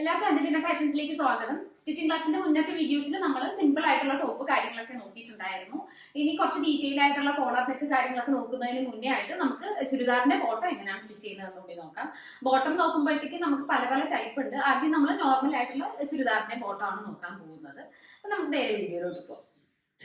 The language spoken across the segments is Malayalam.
എല്ലാവർക്കും അഞ്ജലിന ഫാഷൻസിലേക്ക് സ്വാഗതം. സ്റ്റിച്ചിങ് ക്ലാസ്സിന്റെ മുന്നത്തെ വീഡിയോസിൽ നമ്മൾ സിമ്പിൾ ആയിട്ടുള്ള ടോപ്പ് കാര്യങ്ങളൊക്കെ നോക്കിയിട്ടുണ്ടായിരുന്നു. ഇനി കുറച്ച് ഡീറ്റെയിൽ ആയിട്ടുള്ള കോളർ നെക്ക് കാര്യങ്ങളൊക്കെ നോക്കുന്നതിന് മുന്നേ ആയിട്ട് നമുക്ക് ചുരിദാറിന്റെ ബോട്ടം എങ്ങനെയാണ് സ്റ്റിച്ച് ചെയ്യുന്നത് കൂടി നോക്കാം. ബോട്ടം നോക്കുമ്പോഴത്തേക്ക് നമുക്ക് പല പല ടൈപ്പ് ഉണ്ട്. ആദ്യം നമ്മൾ നോർമൽ ആയിട്ടുള്ള ചുരിദാറിന്റെ ബോട്ടം ആണ് നോക്കാൻ പോകുന്നത്. അപ്പൊ നമുക്ക് നേരെ വീഡിയോയിലോട്ട് പോകാം.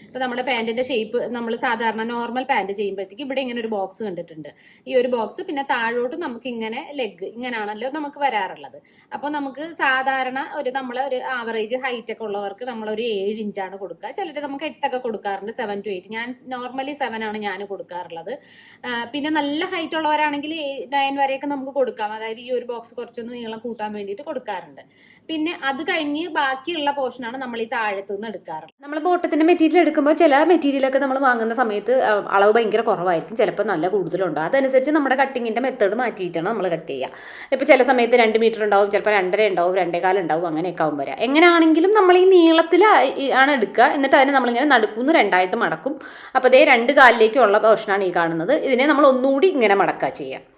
ഇപ്പോൾ നമ്മുടെ പാൻറ്റിൻ്റെ ഷേപ്പ് നമ്മൾ സാധാരണ നോർമൽ പാൻറ്റ് ചെയ്യുമ്പോഴത്തേക്ക് ഇവിടെ ഇങ്ങനെ ഒരു ബോക്സ് കണ്ടിട്ടുണ്ട്. ഈ ഒരു ബോക്സ് പിന്നെ താഴോട്ട് നമുക്ക് ഇങ്ങനെ ലെഗ് ഇങ്ങനെയാണല്ലോ നമുക്ക് വരാറുള്ളത്. അപ്പോൾ നമുക്ക് സാധാരണ നമ്മളൊരു ആവറേജ് ഹൈറ്റ് ഒക്കെ ഉള്ളവർക്ക് നമ്മളൊരു 7 ഇഞ്ചാണ് കൊടുക്കുക. ചിലർ നമുക്ക് 8 കൊടുക്കാറുണ്ട്, 7 to 8. ഞാൻ നോർമലി 7 ആണ് ഞാൻ കൊടുക്കാറുള്ളത്. പിന്നെ നല്ല ഹൈറ്റ് ഉള്ളവരാണെങ്കിൽ 9 വരെയൊക്കെ നമുക്ക് കൊടുക്കാം. അതായത് ഈ ഒരു ബോക്സ് കുറച്ചൊന്ന് നീളം കൂട്ടാൻ വേണ്ടിയിട്ട് കൊടുക്കാറുണ്ട്. പിന്നെ അത് കഴിഞ്ഞ് ബാക്കിയുള്ള പോർഷനാണ് നമ്മൾ ഈ താഴത്തുനിന്ന് എടുക്കാറ്. നമ്മൾ ബോട്ടത്തിന്റെ മെറ്റീരിയൽ എടുക്കുമ്പോൾ ചില മെറ്റീരിയലൊക്കെ നമ്മൾ വാങ്ങുന്ന സമയത്ത് അളവ് ഭയങ്കര കുറവായിരിക്കും, ചിലപ്പോൾ നല്ല കൂടുതലുണ്ടോ. അതനുസരിച്ച് നമ്മുടെ കട്ടിങ്ങിന്റെ മെത്തേഡ് മാറ്റിയിട്ടാണ് നമ്മൾ കട്ട് ചെയ്യുക. ഇപ്പോൾ ചില സമയത്ത് 2 മീറ്റർ ഉണ്ടാവും, ചിലപ്പോൾ 2.5 ഉണ്ടാവും, 2.25 ഉണ്ടാവും, അങ്ങനെയൊക്കെ ആവും വരാം. എങ്ങനെയാണെങ്കിലും നമ്മൾ ഈ നീളത്തിൽ ആണ് എടുക്കുക. എന്നിട്ട് അതിനെ നമ്മളിങ്ങനെ നടുക്കുന്ന് 2ആയിട്ട് മടക്കും. അപ്പോൾ അതേ 2 കാലിലേക്കുള്ള പോർഷനാണ് ഈ കാണുന്നത്. ഇതിനെ നമ്മൾ ഒന്നുകൂടി ഇങ്ങനെ മടക്കുക ചെയ്യുക.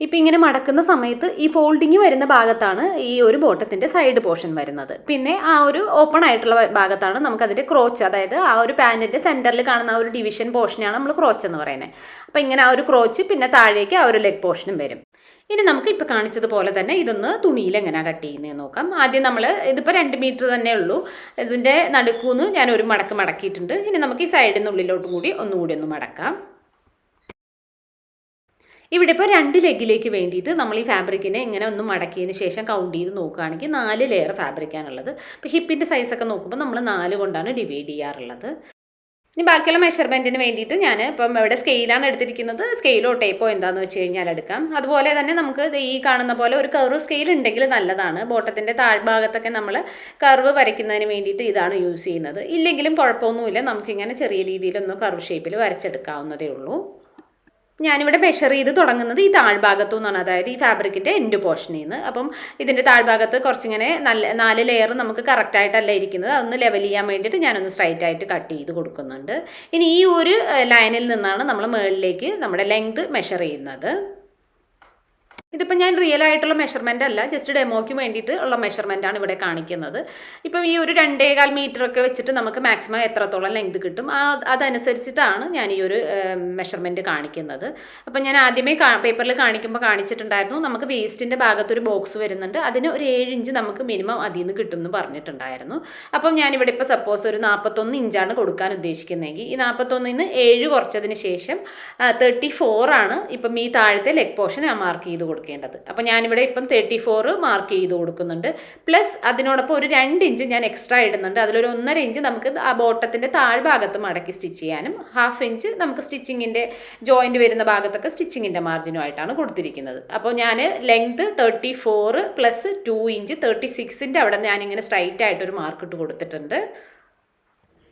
ഇപ്പം ഇങ്ങനെ മടക്കുന്ന സമയത്ത് ഈ ഫോൾഡിങ് വരുന്ന ഭാഗത്താണ് ഈ ഒരു ബോട്ടത്തിൻ്റെ സൈഡ് പോർഷൻ വരുന്നത്. പിന്നെ ആ ഒരു ഓപ്പൺ ആയിട്ടുള്ള ഭാഗത്താണ് നമുക്കതിൻ്റെ ക്രോച്ച്, അതായത് ആ ഒരു പാൻറ്റിൻ്റെ സെൻറ്ററിൽ കാണുന്ന ആ ഒരു ഡിവിഷൻ പോർഷനാണ് നമ്മൾ ക്രോച്ച് എന്ന് പറയുന്നത്. അപ്പോൾ ഇങ്ങനെ ആ ഒരു ക്രോച്ച് പിന്നെ താഴേക്ക് ആ ഒരു ലെഗ് പോർഷനും വരും. ഇനി നമുക്ക് ഇപ്പോൾ കാണിച്ചതുപോലെ തന്നെ ഇതൊന്ന് തുണിയിൽ എങ്ങനെയാണ് കട്ട് ചെയ്യുന്നത് നോക്കാം. ആദ്യം നമ്മൾ ഇതിപ്പോൾ 2 മീറ്റർ തന്നെ ഉള്ളൂ. ഇതിൻ്റെ നടുക്കൂന്ന് ഞാൻ ഒരു മടക്ക് മടക്കിയിട്ടുണ്ട്. ഇനി നമുക്ക് ഈ സൈഡിൽ നിന്ന് ഉള്ളിലോട്ടും കൂടി ഒന്നുകൂടി ഒന്ന് മടക്കാം. ഇവിടെ ഇപ്പോൾ 2 ലെഗിലേക്ക് വേണ്ടിയിട്ട് നമ്മൾ ഈ ഫാബ്രിക്കിനെ ഇങ്ങനെ ഒന്ന് മടക്കിയതിന് ശേഷം കൗണ്ട് ചെയ്ത് നോക്കുകയാണെങ്കിൽ 4 ലെയർ ഫാബ്രിക്കാണുള്ളത്. ഇപ്പോൾ ഹിപ്പിൻ്റെ സൈസൊക്കെ നോക്കുമ്പോൾ നമ്മൾ 4 കൊണ്ടാണ് ഡിവൈഡ് ചെയ്യാറുള്ളത്. ഇനി ബാക്കിയുള്ള മെഷർമെൻറ്റിന് വേണ്ടിയിട്ട് ഞാൻ ഇപ്പം ഇവിടെ സ്കെയിലാണ് എടുത്തിരിക്കുന്നത്. സ്കെയിലോ ടേപ്പോ എന്താണെന്ന് വെച്ച് കഴിഞ്ഞാൽ എടുക്കാം. അതുപോലെ തന്നെ നമുക്ക് ഈ കാണുന്ന പോലെ ഒരു കർവ് സ്കെയിൽ ഉണ്ടെങ്കിൽ നല്ലതാണ്. ബോട്ടത്തിൻ്റെ താഴ്ഭാഗത്തൊക്കെ നമ്മൾ കർവ് വരയ്ക്കുന്നതിന് വേണ്ടിയിട്ട് ഇതാണ് യൂസ് ചെയ്യുന്നത്. ഇല്ലെങ്കിലും കുഴപ്പമൊന്നുമില്ല, നമുക്കിങ്ങനെ ചെറിയ രീതിയിലൊന്ന് കർവ് ഷേപ്പിൽ വരച്ചെടുക്കാവുന്നതേ ഉള്ളൂ. ഞാനിവിടെ മെഷർ ചെയ്ത് തുടങ്ങുന്നത് ഈ താഴ്ഭാഗത്തു നിന്നാണ്, അതായത് ഈ ഫാബ്രിക്കിൻ്റെ എൻഡ് പോർഷനിൽ നിന്ന്. അപ്പം ഇതിൻ്റെ താഴ്ഭാഗത്ത് കുറച്ചിങ്ങനെ 4 ലെയർ നമുക്ക് കറക്റ്റായിട്ടല്ല ഇരിക്കുന്നത്. അതൊന്ന് ലെവൽ ചെയ്യാൻ വേണ്ടിയിട്ട് ഞാനൊന്ന് സ്ട്രൈറ്റ് ആയിട്ട് കട്ട് ചെയ്ത് കൊടുക്കുന്നുണ്ട്. ഇനി ഈ ഒരു ലൈനിൽ നിന്നാണ് നമ്മൾ മുകളിലേക്ക് നമ്മുടെ ലെങ്ത് മെഷർ ചെയ്യുന്നത്. ഇതിപ്പോൾ ഞാൻ റിയൽ ആയിട്ടുള്ള മെഷർമെൻ്റ് അല്ല, ജസ്റ്റ് ഡെമോയ്ക്ക് വേണ്ടിയിട്ട് ഉള്ള മെഷർമെൻ്റാണ് ഇവിടെ കാണിക്കുന്നത്. ഇപ്പം ഈ ഒരു 2.25 മീറ്റർ ഒക്കെ വെച്ചിട്ട് നമുക്ക് മാക്സിമം എത്രത്തോളം ലെങ്ത് കിട്ടും അതനുസരിച്ചിട്ടാണ് ഞാൻ ഈ ഒരു മെഷർമെൻറ്റ് കാണിക്കുന്നത്. അപ്പം ഞാൻ ആദ്യമേ പേപ്പറിൽ കാണിക്കുമ്പോൾ കാണിച്ചിട്ടുണ്ടായിരുന്നു, നമുക്ക് വേസ്റ്റിൻ്റെ ഭാഗത്തൊരു ബോക്സ് വരുന്നുണ്ട്, അതിന് ഒരു 7 ഇഞ്ച് നമുക്ക് മിനിമം അതിൽ നിന്ന് കിട്ടും എന്ന് പറഞ്ഞിട്ടുണ്ടായിരുന്നു. അപ്പം ഞാനിവിടെ ഇപ്പോൾ സപ്പോസ് ഒരു 41 ഇഞ്ചാണ് കൊടുക്കാൻ ഉദ്ദേശിക്കുന്നതെങ്കിൽ ഈ 41ൽ നിന്ന് 7 കുറച്ചതിന് ശേഷം 34 ആണ് ഇപ്പം ഈ താഴത്തെ ലെഗ് പോർഷൻ ഞാൻ മാർക്ക് ചെയ്ത് കൊടുക്കുന്നത്. അപ്പോൾ ഞാനിവിടെ ഇപ്പം 34 മാർക്ക് ചെയ്ത് കൊടുക്കുന്നുണ്ട്. പ്ലസ് അതിനോടൊപ്പം ഒരു 2 ഇഞ്ച് ഞാൻ എക്സ്ട്രാ ഇടുന്നുണ്ട്. അതിലൊരു 1.5 ഇഞ്ച് നമുക്ക് ആ ബോട്ടത്തിൻ്റെ താഴ്ഭാഗത്ത് മടക്കി സ്റ്റിച്ച് ചെയ്യാനും 1/2 ഇഞ്ച് നമുക്ക് സ്റ്റിച്ചിങ്ങിൻ്റെ ജോയിൻറ്റ് വരുന്ന ഭാഗത്തൊക്കെ സ്റ്റിച്ചിങ്ങിൻ്റെ മാർജിനുമായിട്ടാണ് കൊടുത്തിരിക്കുന്നത്. അപ്പോൾ ഞാൻ ലെങ്ത് 34 പ്ലസ് 2 ഇഞ്ച് 36ൻ്റെ അവിടെ ഞാനിങ്ങനെ സ്ട്രൈറ്റ് ആയിട്ടൊരു മാർക്ക് ഇട്ട് കൊടുത്തിട്ടുണ്ട്.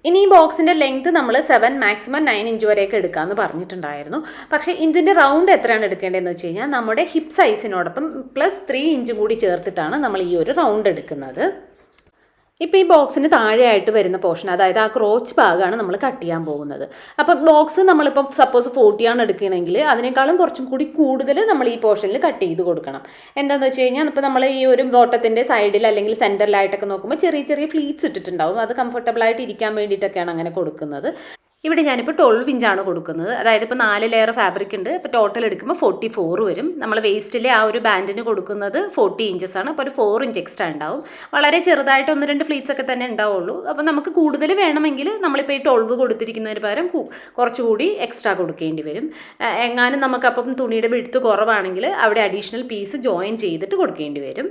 ഇനി ഈ ബോക്സിൻ്റെ ലെങ്ത് നമ്മൾ 7 മാക്സിമം 9 ഇഞ്ച് വരെയൊക്കെ എടുക്കാമെന്ന് പറഞ്ഞിട്ടുണ്ടായിരുന്നു. പക്ഷേ ഇതിൻ്റെ റൗണ്ട് എത്രയാണ് എടുക്കേണ്ടതെന്ന് വെച്ച് കഴിഞ്ഞാൽ നമ്മുടെ ഹിപ്പ് സൈസിനോടൊപ്പം പ്ലസ് 3 ഇഞ്ച് കൂടി ചേർത്തിട്ടാണ് നമ്മൾ ഈ ഒരു റൗണ്ട് എടുക്കുന്നത്. ഇപ്പോൾ ഈ ബോക്സിന് താഴെയായിട്ട് വരുന്ന പോർഷൻ, അതായത് ആ ക്രോച്ച് ഭാഗമാണ് നമ്മൾ കട്ട് ചെയ്യാൻ പോകുന്നത്. അപ്പോൾ ബോക്സ് നമ്മളിപ്പോൾ സപ്പോസ് 40 ആണ് എടുക്കുകയാണെങ്കിൽ അതിനേക്കാളും കുറച്ചും കൂടി കൂടുതൽ നമ്മൾ ഈ പോർഷനിൽ കട്ട് ചെയ്ത് കൊടുക്കണം. എന്താണെന്ന് വെച്ച് കഴിഞ്ഞാൽ ഇപ്പോൾ നമ്മൾ ഈ ഒരു ബോട്ടത്തിൻ്റെ സൈഡിൽ അല്ലെങ്കിൽ സെൻറ്ററിലായിട്ടൊക്കെ നോക്കുമ്പോൾ ചെറിയ ചെറിയ ഫ്ലീറ്റ്സ് ഇട്ടിട്ടുണ്ടാവും. അത് കംഫർട്ടബിളായിട്ട് ഇരിക്കാൻ വേണ്ടിയിട്ടൊക്കെയാണ് അങ്ങനെ കൊടുക്കുന്നത്. ഇവിടെ ഞാനിപ്പോൾ 12 ഇഞ്ചാണ് കൊടുക്കുന്നത്. അതായത് ഇപ്പോൾ 4 ലെയർ ഫാബ്രിക് ഉണ്ട്. ഇപ്പോൾ ടോട്ടൽ എടുക്കുമ്പോൾ 44 വരും. നമ്മൾ വേസ്റ്റിലെ ആ ഒരു ബാൻഡിന് കൊടുക്കുന്നത് 40 ഇഞ്ചസ് ആണ്. അപ്പോൾ ഒരു 4 ഇഞ്ച് എക്സ്ട്രാ ഉണ്ടാവും. വളരെ ചെറുതായിട്ട് 1-2 ഫ്ലീറ്റ്സ് ഒക്കെ തന്നെ ഉണ്ടാവുള്ളൂ. അപ്പോൾ നമുക്ക് കൂടുതൽ വേണമെങ്കിൽ നമ്മളിപ്പോൾ ഈ 12 കൊടുത്തിരിക്കുന്നതിന് പകരം കുറച്ചുകൂടി എക്സ്ട്രാ കൊടുക്കേണ്ടി വരും. എങ്ങാനും നമുക്കപ്പം തുണിയുടെ വിഡ്ത്ത് കുറവാണെങ്കിൽ അവിടെ അഡീഷണൽ പീസ് ജോയിൻ ചെയ്തിട്ട് കൊടുക്കേണ്ടി വരും.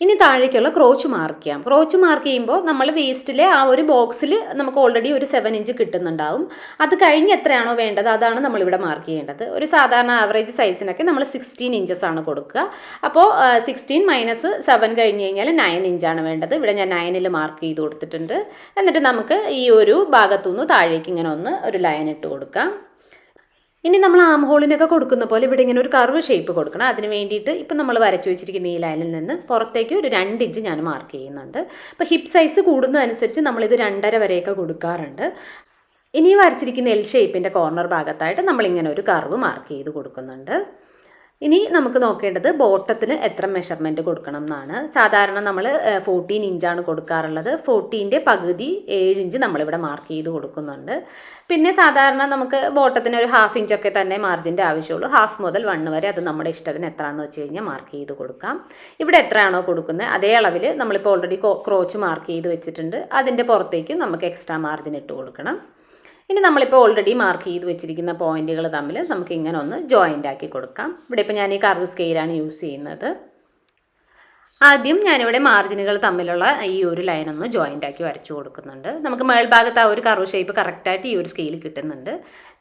ഇനി താഴേക്കുള്ള ക്രോച്ച് മാർക്ക് ചെയ്യാം. ക്രോച്ച് മാർക്ക് ചെയ്യുമ്പോൾ നമ്മൾ വേസ്റ്റിലെ ആ ഒരു ബോക്സിൽ നമുക്ക് ഓൾറെഡി ഒരു 7 ഇഞ്ച് കിട്ടുന്നുണ്ടാവും. അത് കഴിഞ്ഞ് എത്രയാണോ വേണ്ടത് അതാണ് നമ്മളിവിടെ മാർക്ക് ചെയ്യേണ്ടത്. ഒരു സാധാരണ ആവറേജ് സൈസിനൊക്കെ നമ്മൾ 16 ഇഞ്ചസ് ആണ് കൊടുക്കുക. അപ്പോൾ 16 മൈനസ് 7 കഴിഞ്ഞ് കഴിഞ്ഞാൽ 9 ഇഞ്ചാണ് വേണ്ടത്. ഇവിടെ ഞാൻ 9ൽ മാർക്ക് ചെയ്ത് കൊടുത്തിട്ടുണ്ട്. എന്നിട്ട് നമുക്ക് ഈ ഒരു ഭാഗത്തുനിന്ന് താഴേക്ക് ഇങ്ങനെ ഒരു ലൈൻ ഇട്ട് കൊടുക്കാം. ഇനി നമ്മൾ ആം ഹോളിനൊക്കെ കൊടുക്കുന്ന പോലെ ഇവിടെ ഇങ്ങനെ ഒരു കർവ് ഷേപ്പ് കൊടുക്കണം. അതിന് വേണ്ടിയിട്ട് ഇപ്പം നമ്മൾ വരച്ചു വെച്ചിരിക്കുന്ന ഈ ലൈനിൽ നിന്ന് പുറത്തേക്ക് ഒരു 2 ഇഞ്ച് ഞാൻ മാർക്ക് ചെയ്യുന്നുണ്ട്. അപ്പോൾ ഹിപ്പ് സൈസ് കൂടുന്നതനുസരിച്ച് നമ്മളിത് 2.5 വരെയൊക്കെ കൊടുക്കാറുണ്ട്. ഇനി വരച്ചിരിക്കുന്ന എൽ ഷേപ്പിൻ്റെ കോർണർ ഭാഗത്തായിട്ട് നമ്മളിങ്ങനെ ഒരു കർവ് മാർക്ക് ചെയ്ത് കൊടുക്കുന്നുണ്ട്. ഇനി നമുക്ക് നോക്കേണ്ടത് ബോട്ടത്തിന് എത്ര മെഷർമെൻറ്റ് കൊടുക്കണം എന്നാണ്. സാധാരണ നമ്മൾ 14 ഇഞ്ചാണ് കൊടുക്കാറുള്ളത്. 14ൻ്റെ പകുതി 7 ഇഞ്ച് നമ്മളിവിടെ മാർക്ക് ചെയ്ത് കൊടുക്കുന്നുണ്ട്. പിന്നെ സാധാരണ നമുക്ക് ബോട്ടത്തിന് ഒരു 1/2 ഇഞ്ചൊക്കെ തന്നെ മാർജിൻ്റെ ആവശ്യമുള്ളൂ. 1/2 മുതൽ 1 വരെ അത് നമ്മുടെ ഇഷ്ടത്തിന് എത്രയാണെന്ന് വെച്ച് കഴിഞ്ഞാൽ മാർക്ക് ചെയ്ത് കൊടുക്കാം. ഇവിടെ എത്രയാണോ കൊടുക്കുന്നത് അതേ അളവിൽ നമ്മളിപ്പോൾ ഓൾറെഡി ക്രോച്ച് മാർക്ക് ചെയ്ത് വെച്ചിട്ടുണ്ട്. അതിൻ്റെ പുറത്തേക്ക് നമുക്ക് എക്സ്ട്രാ മാർജിൻ ഇട്ട് കൊടുക്കണം. ഇനി നമ്മളിപ്പോൾ ഓൾറെഡി മാർക്ക് ചെയ്ത് വെച്ചിരിക്കുന്ന പോയിന്റുകൾ തമ്മിൽ നമുക്ക് ഇങ്ങനെ ഒന്ന് ജോയിൻ്റ് ആക്കി കൊടുക്കാം. ഇവിടെ ഇപ്പോൾ ഞാൻ ഈ കർവ് സ്കെയിലാണ് യൂസ് ചെയ്യുന്നത്. ആദ്യം ഞാനിവിടെ മാർജിനുകൾ തമ്മിലുള്ള ഈ ഒരു ലൈൻ ഒന്ന് ജോയിൻ്റ് ആക്കി വരച്ചു കൊടുക്കുന്നുണ്ട്. നമുക്ക് മേൽഭാഗത്ത് ആ ഒരു കർവ് ഷേപ്പ് കറക്റ്റായിട്ട് ഈ ഒരു സ്കെയിൽ കിട്ടുന്നുണ്ട്.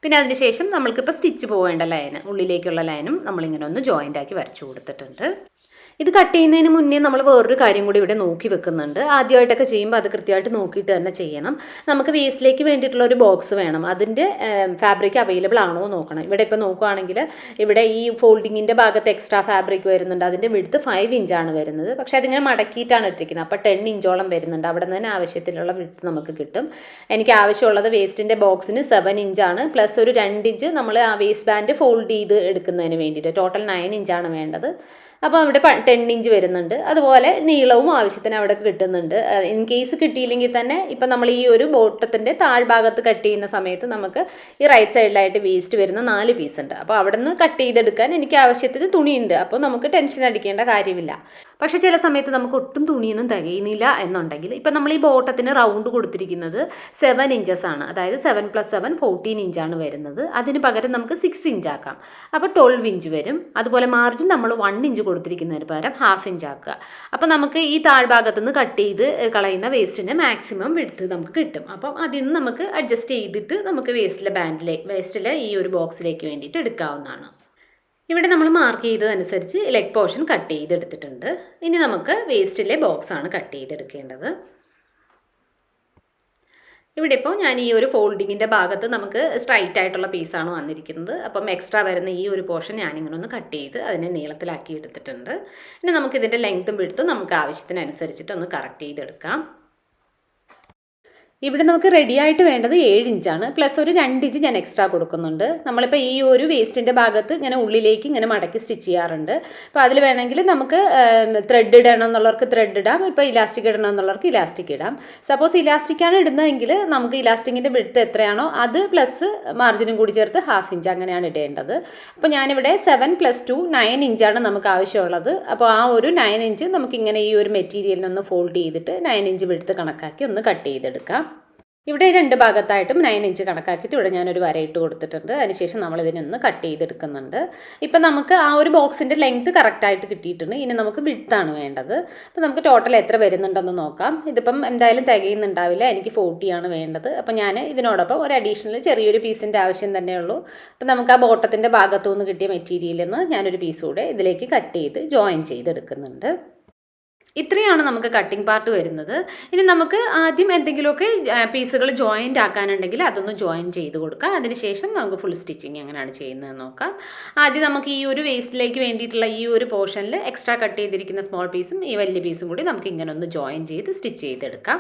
പിന്നെ അതിനുശേഷം നമ്മൾക്കിപ്പോൾ സ്റ്റിച്ച് പോകേണ്ട ലൈന്, ഉള്ളിലേക്കുള്ള ലൈനും നമ്മളിങ്ങനെ ഒന്ന് ജോയിൻ്റ് ആക്കി വരച്ചു കൊടുത്തിട്ടുണ്ട്. ഇത് കട്ട് ചെയ്യുന്നതിന് മുന്നേ നമ്മൾ വേറൊരു കാര്യം കൂടി ഇവിടെ നോക്കി വെക്കുന്നുണ്ട്. ആദ്യമായിട്ടൊക്കെ ചെയ്യുമ്പോൾ അത് കൃത്യമായിട്ട് നോക്കിയിട്ട് തന്നെ ചെയ്യണം. നമുക്ക് വേസ്റ്റിലേക്ക് വേണ്ടിയിട്ടുള്ള ഒരു ബോക്സ് വേണം. അതിൻ്റെ ഫാബ്രിക് അവൈലബിൾ ആണോ നോക്കണം. ഇവിടെ ഇപ്പോൾ നോക്കുകയാണെങ്കിൽ ഇവിടെ ഈ ഫോൾഡിങ്ങിൻ്റെ ഭാഗത്ത് എക്സ്ട്രാ ഫാബ്രിക് വരുന്നുണ്ട്. അതിൻ്റെ വിഡ്ത്ത് 5 ഇഞ്ചാണ് വരുന്നത്. പക്ഷേ അതിങ്ങനെ മടക്കിയിട്ടാണ് ഇട്ടിരിക്കുന്നത്. അപ്പോൾ 10 ഇഞ്ചോളം വരുന്നുണ്ട്. അവിടെ നിന്ന് തന്നെ ആവശ്യത്തിലുള്ള വിഡ്ത്ത് നമുക്ക് കിട്ടും. എനിക്ക് ആവശ്യമുള്ളത് വേസ്റ്റിൻ്റെ ബോക്സിന് 7 ഇഞ്ചാണ്. പ്ലസ് ഒരു 2 ഇഞ്ച് നമ്മൾ ആ വേസ്റ്റ് ബാൻഡ് ഫോൾഡ് ചെയ്ത് എടുക്കുന്നതിന് വേണ്ടിയിട്ട്. ടോട്ടൽ 9 ഇഞ്ചാണ് വേണ്ടത്. അപ്പോൾ അവിടെ 10 ഇഞ്ച് വരുന്നുണ്ട്. അതുപോലെ നീളവും ആവശ്യത്തിന് അവിടെ കിട്ടുന്നുണ്ട്. ഇൻ കേസ് കിട്ടിയില്ലെങ്കിൽ തന്നെ ഇപ്പം നമ്മൾ ഈ ഒരു ബോട്ടത്തിൻ്റെ താഴ്ഭാഗത്ത് കട്ട് ചെയ്യുന്ന സമയത്ത് നമുക്ക് ഈ റൈറ്റ് സൈഡിലായിട്ട് വേസ്റ്റ് വരുന്ന 4 പീസ് ഉണ്ട്. അപ്പോൾ അവിടെ നിന്ന് കട്ട് ചെയ്തെടുക്കാൻ എനിക്ക് ആവശ്യത്തിന് തുണിയുണ്ട്. അപ്പോൾ നമുക്ക് ടെൻഷൻ അടിക്കേണ്ട കാര്യമില്ല. പക്ഷേ ചില സമയത്ത് നമുക്ക് ഒട്ടും തുണിയൊന്നും തികയുന്നില്ല എന്നുണ്ടെങ്കിൽ ഇപ്പം നമ്മൾ ഈ ബോട്ടത്തിന് റൗണ്ട് കൊടുത്തിരിക്കുന്നത് 7 ഇഞ്ചസ് ആണ്. അതായത് 7 + 7 14 ഇഞ്ചാണ് വരുന്നത്. അതിന് പകരം നമുക്ക് 6 ഇഞ്ച് ആക്കാം. അപ്പോൾ 12 ഇഞ്ച് വരും. അതുപോലെ മാർജിൻ നമ്മൾ 1 ഇഞ്ച് കൊടുത്തിരിക്കുന്നതിന് പകരം 1/2 ഇഞ്ച് ആക്കുക. അപ്പോൾ നമുക്ക് ഈ താഴ്ഭാഗത്ത് നിന്ന് കട്ട് ചെയ്ത് കളയുന്ന വേസ്റ്റിൻ്റെ മാക്സിമം വിഡ്ത്ത് നമുക്ക് കിട്ടും. അപ്പം അതിൽ നിന്ന് നമുക്ക് അഡ്ജസ്റ്റ് ചെയ്തിട്ട് നമുക്ക് വേസ്റ്റിലെ ഈ ഒരു ബോക്സിലേക്ക് വേണ്ടിയിട്ട് എടുക്കാവുന്നതാണ്. ഇവിടെ നമ്മൾ മാർക്ക് ചെയ്തതനുസരിച്ച് ലെഗ് പോർഷൻ കട്ട് ചെയ്തെടുത്തിട്ടുണ്ട്. ഇനി നമുക്ക് വേസ്റ്റിലെ ബോക്സാണ് കട്ട് ചെയ്തെടുക്കേണ്ടത്. ഇവിടെ ഇപ്പോൾ ഞാൻ ഈ ഒരു ഫോൾഡിങ്ങിൻ്റെ ഭാഗത്ത് നമുക്ക് സ്ട്രൈറ്റ് ആയിട്ടുള്ള പീസാണ് വന്നിരിക്കുന്നത്. അപ്പം എക്സ്ട്രാ വരുന്ന ഈ ഒരു പോർഷൻ ഞാനിങ്ങനെ ഒന്ന് കട്ട് ചെയ്ത് അതിനെ നീളത്തിലാക്കി എടുത്തിട്ടുണ്ട്. ഇനി നമുക്കിതിൻ്റെ ലെങ്ത്തും വിഡ്ത്തും നമുക്ക് ആവശ്യത്തിനനുസരിച്ചിട്ട് ഒന്ന് കറക്റ്റ് ചെയ്തെടുക്കാം. ഇവിടെ നമുക്ക് റെഡി ആയിട്ട് വേണ്ടത് 7 ഇഞ്ചാണ്. പ്ലസ് ഒരു 2 ഇഞ്ച് ഞാൻ എക്സ്ട്രാ കൊടുക്കുന്നുണ്ട്. നമ്മളിപ്പോൾ ഈ ഒരു വേസ്റ്റിൻ്റെ ഭാഗത്ത് ഇങ്ങനെ ഉള്ളിലേക്ക് ഇങ്ങനെ മടക്കി സ്റ്റിച്ച് ചെയ്യാറുണ്ട്. അപ്പോൾ അതിൽ വേണമെങ്കിൽ നമുക്ക് ത്രെഡ് ഇടണം എന്നുള്ളവർക്ക് ത്രെഡ് ഇടാം. ഇപ്പോൾ ഇലാസ്റ്റിക് ഇടണം എന്നുള്ളവർക്ക് ഇലാസ്റ്റിക് ഇടാം. സപ്പോസ് ഇലാസ്റ്റിക്കാണ് ഇടുന്നതെങ്കിൽ നമുക്ക് ഇലാസ്റ്റിക്കിൻ്റെ വിഡ്ത്ത് എത്രയാണോ അത് പ്ലസ് മാർജിനും കൂടി ചേർത്ത് 1/2 ഇഞ്ച് അങ്ങനെയാണ് ഇടേണ്ടത്. അപ്പോൾ ഞാനിവിടെ 7 + 2 9 ഇഞ്ചാണ് നമുക്ക് ആവശ്യമുള്ളത്. അപ്പോൾ ആ ഒരു 9 ഇഞ്ച് നമുക്കിങ്ങനെ ഈ ഒരു മെറ്റീരിയലിനൊന്ന് ഫോൾഡ് ചെയ്തിട്ട് 9 ഇഞ്ച് വിഡ്ത്ത് കണക്കാക്കി ഒന്ന് കട്ട് ചെയ്തെടുക്കാം. ഇവിടെ 2 ഭാഗത്തായിട്ടും 9 ഇഞ്ച് കണക്കാക്കിയിട്ട് ഇവിടെ ഞാനൊരു വരയിട്ട് കൊടുത്തിട്ടുണ്ട്. അതിനുശേഷം നമ്മളിതിനൊന്ന് കട്ട് ചെയ്തെടുക്കുന്നുണ്ട്. ഇപ്പം നമുക്ക് ആ ഒരു ബോക്സിൻ്റെ ലെങ്ത്ത് കറക്റ്റായിട്ട് കിട്ടിയിട്ടുണ്ട്. ഇനി നമുക്ക് വിഡ്ത്താണ് വേണ്ടത്. അപ്പോൾ നമുക്ക് ടോട്ടൽ എത്ര വരുന്നുണ്ടെന്ന് നോക്കാം. ഇതിപ്പം എന്തായാലും തികയുന്നുണ്ടാവില്ല. എനിക്ക് 40 ആണ് വേണ്ടത്. അപ്പോൾ ഞാൻ ഇതിനോടൊപ്പം ഒരു അഡീഷണൽ ചെറിയൊരു പീസിൻ്റെ ആവശ്യം തന്നെയുള്ളൂ. അപ്പോൾ നമുക്ക് ആ ബോട്ടത്തിൻ്റെ ഭാഗത്തുനിന്ന് കിട്ടിയ മെറ്റീരിയലിൽ നിന്ന് ഞാനൊരു പീസ് കൂടെ ഇതിലേക്ക് കട്ട് ചെയ്ത് ജോയിൻ ചെയ്തെടുക്കുന്നുണ്ട്. ഇത്രയാണ് നമുക്ക് കട്ടിംഗ് പാർട്ട് വരുന്നത്. ഇനി നമുക്ക് ആദ്യം എന്തെങ്കിലുമൊക്കെ പീസുകൾ ജോയിൻ്റ് ആക്കാനുണ്ടെങ്കിൽ അതൊന്ന് ജോയിൻ ചെയ്ത് കൊടുക്കാം. അതിനുശേഷം നമുക്ക് ഫുൾ സ്റ്റിച്ചിങ് എങ്ങനെയാണ് ചെയ്യുന്നതെന്ന് നോക്കാം. ആദ്യം നമുക്ക് ഈ ഒരു വേസ്റ്റിലേക്ക് വേണ്ടിയിട്ടുള്ള ഈ ഒരു പോർഷനിൽ എക്സ്ട്രാ കട്ട് ചെയ്തിരിക്കുന്ന സ്മോൾ പീസും ഈ വലിയ പീസും കൂടി നമുക്ക് ഇങ്ങനെ ഒന്ന് ജോയിൻ ചെയ്ത് സ്റ്റിച്ച് ചെയ്തെടുക്കാം.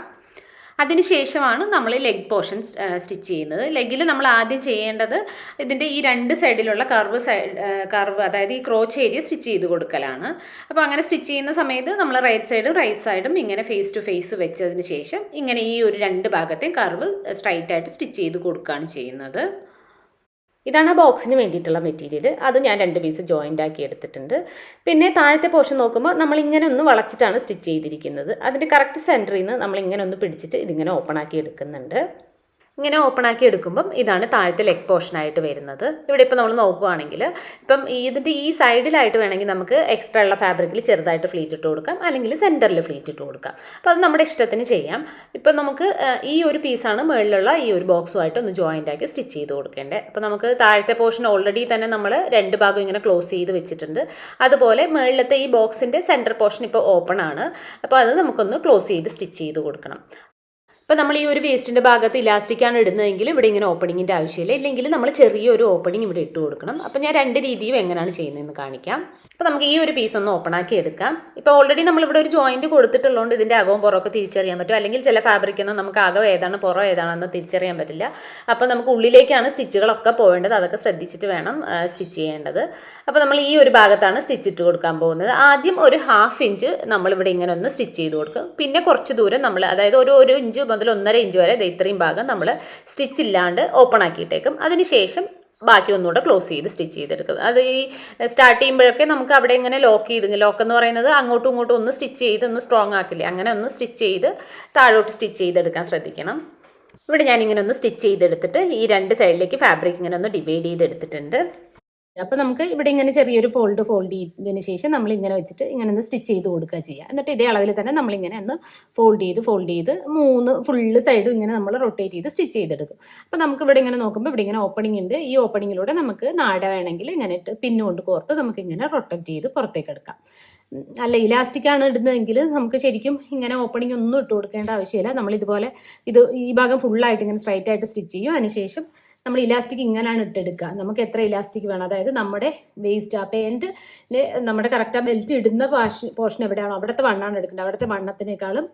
അതിനുശേഷമാണ് നമ്മൾ ലെഗ് പോർഷൻ സ്റ്റിച്ച് ചെയ്യുന്നത്. ലെഗിൽ നമ്മൾ ആദ്യം ചെയ്യേണ്ടത് ഇതിൻ്റെ ഈ 2 സൈഡിലുള്ള കർവ് അതായത് ഈ ക്രോച്ച് ഏരിയ സ്റ്റിച്ച് ചെയ്ത് കൊടുക്കലാണ്. അപ്പോൾ അങ്ങനെ സ്റ്റിച്ച് ചെയ്യുന്ന സമയത്ത് നമ്മൾ റൈറ്റ് സൈഡും ഇങ്ങനെ ഫേസ് ടു ഫേസ് വെച്ചതിന് ശേഷം ഇങ്ങനെ ഈ ഒരു 2 ഭാഗത്തെയും കർവ് സ്ട്രൈറ്റ് ആയിട്ട് സ്റ്റിച്ച് ചെയ്ത് കൊടുക്കുകയാണ് ചെയ്യുന്നത്. ഇതാണ് ബോക്സിന് വേണ്ടിയിട്ടുള്ള മെറ്റീരിയൽ. അത് ഞാൻ 2 പീസ് ജോയിൻ്റ് ആക്കി എടുത്തിട്ടുണ്ട്. പിന്നെ താഴത്തെ പോർഷൻ നോക്കുമ്പോൾ നമ്മളിങ്ങനെ ഒന്ന് വളച്ചിട്ടാണ് സ്റ്റിച്ച് ചെയ്തിരിക്കുന്നത്. അതിൻ്റെ കറക്റ്റ് സെൻറ്ററിൽ നിന്ന് നമ്മളിങ്ങനെ ഒന്ന് പിടിച്ചിട്ട് ഇതിങ്ങനെ ഓപ്പൺ ആക്കി എടുക്കുന്നുണ്ട്. ഇങ്ങനെ ഓപ്പൺ ആക്കി എടുക്കുമ്പം ഇതാണ് താഴത്തെ ലെഗ് പോർഷനായിട്ട് വരുന്നത്. ഇവിടെ ഇപ്പോൾ നമ്മൾ നോക്കുകയാണെങ്കിൽ ഇപ്പം ഇതിൻ്റെ ഈ സൈഡിലായിട്ട് വേണമെങ്കിൽ നമുക്ക് എക്സ്ട്രാ ഉള്ള ഫാബ്രിക്കിൽ ചെറുതായിട്ട് ഫ്ലീറ്റ് ഇട്ട് കൊടുക്കാം, അല്ലെങ്കിൽ സെൻറ്ററിൽ ഫ്ലീറ്റ് ഇട്ട് കൊടുക്കാം. അപ്പോൾ അത് നമ്മുടെ ഇഷ്ടത്തിന് ചെയ്യാം. ഇപ്പം നമുക്ക് ഈ ഒരു പീസാണ് മുകളിലുള്ള ഈ ഒരു ബോക്സുമായിട്ട് ഒന്ന് ജോയിൻ്റ് ആക്കി സ്റ്റിച്ച് ചെയ്ത് കൊടുക്കേണ്ടത്. അപ്പോൾ നമുക്ക് താഴത്തെ പോർഷൻ ഓൾറെഡി തന്നെ നമ്മൾ 2 ഭാഗം ഇങ്ങനെ ക്ലോസ് ചെയ്ത് വെച്ചിട്ടുണ്ട്. അതുപോലെ മുകളിലത്തെ ഈ ബോക്സിൻ്റെ സെൻറ്റർ പോർഷൻ ഇപ്പോൾ ഓപ്പൺ ആണ്. അപ്പോൾ അത് നമുക്കൊന്ന് ക്ലോസ് ചെയ്ത് സ്റ്റിച്ച് ചെയ്ത് കൊടുക്കണം. ഇപ്പോൾ നമ്മൾ ഈ ഒരു വേസ്റ്റിൻ്റെ ഭാഗത്ത് ഇലാസ്റ്റിക്കാണ് ഇടുന്നതെങ്കിൽ ഇവിടെ ഇങ്ങനെ ഓപ്പണിങ്ങിൻ്റെ ആവശ്യമില്ല, ഇല്ലെങ്കിൽ നമ്മൾ ചെറിയൊരു ഓപ്പണിങ് ഇവിടെ ഇട്ട് കൊടുക്കണം. അപ്പോൾ ഞാൻ രണ്ട് രീതിയും എങ്ങനെയാണ് ചെയ്യുന്നതെന്ന് കാണിക്കാം. അപ്പോൾ നമുക്ക് ഈ ഒരു പീസ് ഒന്ന് ഓപ്പൺ ആക്കി എടുക്കാം. ഇപ്പോൾ ഓൾറെഡി നമ്മളിവിടെ ഒരു ജോയിൻറ്റ് കൊടുത്തിട്ടുള്ളതുകൊണ്ട് ഇതിൻ്റെ അകവും പുറമൊക്കെ തിരിച്ചറിയാൻ പറ്റും. അല്ലെങ്കിൽ ചില ഫാബ്രിക്കൊന്നും നമുക്ക് അകം ഏതാണ് പുറം ഏതാണെന്ന് തിരിച്ചറിയാൻ പറ്റില്ല. അപ്പോൾ നമുക്ക് ഉള്ളിലേക്കാണ് സ്റ്റിച്ചുകളൊക്കെ പോകേണ്ടത്, അതൊക്കെ ശ്രദ്ധിച്ചിട്ട് വേണം സ്റ്റിച്ച് ചെയ്യേണ്ടത്. അപ്പോൾ നമ്മൾ ഈ ഒരു ഭാഗത്താണ് സ്റ്റിച്ച് ഇട്ട് കൊടുക്കാൻ പോകുന്നത്. ആദ്യം ഒരു 1/2 ഇഞ്ച് നമ്മളിവിടെ ഇങ്ങനെ ഒന്ന് സ്റ്റിച്ച് ചെയ്ത് കൊടുക്കും. പിന്നെ കുറച്ച് ദൂരം നമ്മൾ, അതായത് ഒരു ഇഞ്ച് മുതൽ 1.5 ഇഞ്ച് വരെ ഇത്രയും ഭാഗം നമ്മൾ സ്റ്റിച്ച് ഇല്ലാണ്ട് ഓപ്പൺ ആക്കിയിട്ടേക്കും. അതിനുശേഷം ബാക്കി ഒന്നുകൂടെ ക്ലോസ് ചെയ്ത് സ്റ്റിച്ച് ചെയ്തെടുക്കും. അത് ഈ സ്റ്റാർട്ട് ചെയ്യുമ്പോഴൊക്കെ നമുക്ക് അവിടെ ഇങ്ങനെ ലോക്ക് എന്ന് പറയുന്നത് അങ്ങോട്ടും ഇങ്ങോട്ടും ഒന്ന് സ്റ്റിച്ച് ചെയ്ത് ഒന്ന് സ്ട്രോങ് ആക്കില്ലേ, അങ്ങനെ ഒന്ന് സ്റ്റിച്ച് ചെയ്ത് താഴോട്ട് സ്റ്റിച്ച് ചെയ്തെടുക്കാൻ ശ്രദ്ധിക്കണം. ഇവിടെ ഞാനിങ്ങനെ ഒന്ന് സ്റ്റിച്ച് ചെയ്തെടുത്തിട്ട് ഈ രണ്ട് സൈഡിലേക്ക് ഫാബ്രിക് ഇങ്ങനെ ഒന്ന് ഡിവൈഡ് ചെയ്തെടുത്തിട്ടുണ്ട്. അപ്പോൾ നമുക്ക് ഇവിടെ ഇങ്ങനെ ചെറിയൊരു ഫോൾഡ് ചെയ്തതിന് ശേഷം നമ്മൾ ഇങ്ങനെ വെച്ചിട്ട് ഇങ്ങനെ ഒന്ന് സ്റ്റിച്ച് ചെയ്ത് കൊടുക്കുക ചെയ്യുക. എന്നിട്ട് ഇതേ അളവിൽ തന്നെ നമ്മളിങ്ങനെ ഒന്ന് ഫോൾഡ് ചെയ്ത് 3 ഫുള്ള് സൈഡും ഇങ്ങനെ നമ്മൾ റൊട്ടേറ്റ് ചെയ്ത് സ്റ്റിച്ച് ചെയ്തെടുക്കും. അപ്പോൾ നമുക്ക് ഇവിടെ ഇങ്ങനെ നോക്കുമ്പോൾ ഇവിടെ ഇങ്ങനെ ഓപ്പണിംഗ് ഉണ്ട്. ഈ ഓപ്പണിങ്ങിലൂടെ നമുക്ക് നാട വേണമെങ്കിൽ ഇങ്ങനെ ഇട്ട് പിന്നുകൊണ്ട് കോർത്ത് നമുക്ക് ഇങ്ങനെ റൊട്ടേറ്റ് ചെയ്ത് പുറത്തേക്ക് എടുക്കാം. അല്ല ഇലാസ്റ്റിക്കാണ് ഇടുന്നതെങ്കിൽ നമുക്ക് ശരിക്കും ഇങ്ങനെ ഓപ്പണിംഗ് ഒന്നും ഇട്ട് കൊടുക്കേണ്ട ആവശ്യമില്ല. നമ്മളിതുപോലെ ഈ ഭാഗം ഫുള്ളായിട്ട് ഇങ്ങനെ സ്ട്രൈറ്റ് ആയിട്ട് സ്റ്റിച്ച് ചെയ്യും. അതിനുശേഷം നമ്മൾ ഇലാസ്റ്റിക് ഇങ്ങനെയാണ് ഇട്ടെടുക്കുക. നമുക്ക് എത്ര ഇലാസ്റ്റിക് വേണം, അതായത് നമ്മുടെ വേസ്റ്റ് ആ പാൻറ്റിൽ നമ്മുടെ കറക്റ്റ് ആ ബെൽറ്റ് ഇടുന്ന പോർഷൻ എവിടെയാണോ അവിടുത്തെ വണ്ണാണ് എടുക്കേണ്ടത്. അവിടുത്തെ വണ്ണത്തിനേക്കാളും